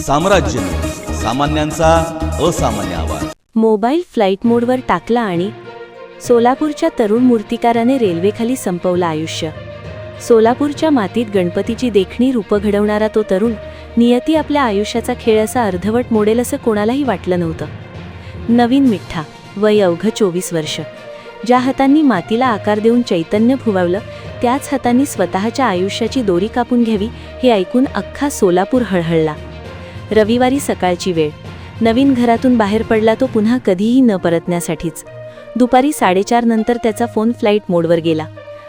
साम्राज्य, सामान्यांचा असामान्य आवाज। मोबाईल फ्लाईट मोडवर टाकला आणि सोलापूरच्या तरुण मूर्तिकाराने रेल्वेखाली संपवलं आयुष्य। सोलापूरच्या मातीत गणपतीची देखणी रूपं घडवणारा तो तरुण नियती आपल्या आयुष्याचा खेळ असा अर्धवट मोडेल असं कोणालाही वाटलं नव्हतं। नवीन मिठ्ठा, वय अवघं 24 वर्ष। ज्या हातांनी मातीला आकार देऊन चैतन्य फुवावलं, त्याच हातांनी स्वतःच्या आयुष्याची दोरी कापून घ्यावी हे ऐकून अख्खा सोलापूर हळहळला। रविवारी सकाळची वेळ। नवीन घरातून बाहेर पडला तो पुन्हा कधीही न परतण्यासाठीच। दुपारी 4:30 नंतर त्याचा फोन फ्लाईट मोडवर गेला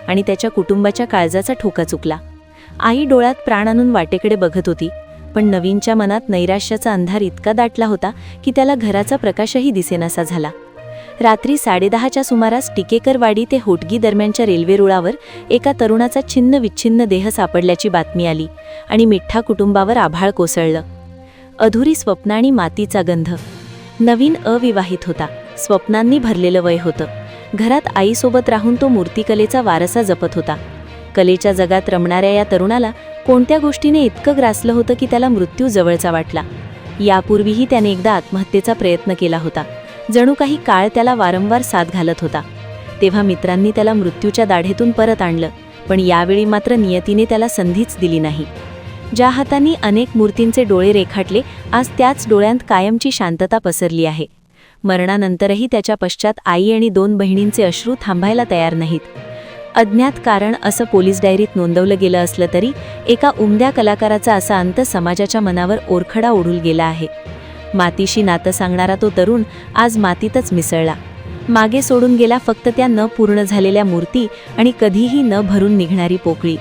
आणि त्याच्या कुटुंबाच्या काळजाचा ठोका चुकला। आई डोळ्यात प्राण आणून वाटेकडे बघत होती, पण नवीनच्या मनात नैराश्याचा अंधार इतका दाटला होता की त्याला घराचा प्रकाशही दिसेनासा झाला। रात्री 10:30च्या सुमारास टिकेकरवाडी ते होटगी दरम्यानच्या रेल्वे रुळावर एका तरुणाचा छिन्न विच्छिन्न देह सापडल्याची बातमी आली आणि मिठ्ठा कुटुंबावर आभाळ कोसळलं। अधुरी स्वप्न आणि मातीचा गंध। नवीन अविवाहित होता, स्वप्नांनी भरलेलं वय होतं। घरात आईसोबत राहून तो मूर्तिकलेचा वारसा जपत होता। कलेच्या जगात रमणाऱ्या या तरुणाला कोणत्या गोष्टीने इतकं ग्रासलं होतं की त्याला मृत्यू जवळचा वाटला। यापूर्वीही त्याने एकदा आत्महत्येचा प्रयत्न केला होता। जणू काही काळ त्याला वारंवार साथ घालत होता। तेव्हा मित्रांनी त्याला मृत्यूच्या दाढेतून परत आणलं, पण यावेळी मात्र नियतीने त्याला संधीच दिली नाही। ज्या हातांनी अनेक मूर्तींचे डोळे रेखाटले, आज त्याच डोळ्यांत कायमची शांतता पसरली आहे। मरणानंतरही त्याच्या पश्चात आई आणि 2 बहिणींचे अश्रू थांबायला तयार नाहीत। अज्ञात कारण असं पोलीस डायरीत नोंदवलं गेलं असलं तरी एका उमद्या कलाकाराचा असा अंत समाजाच्या मनावर ओरखडा ओढून गेला आहे। मातीशी नातं सांगणारा तो तरुण आज मातीतच मिसळला। मागे सोडून गेला फक्त त्या न पूर्ण झालेल्या मूर्ती आणि कधीही न भरून निघणारी पोकळी।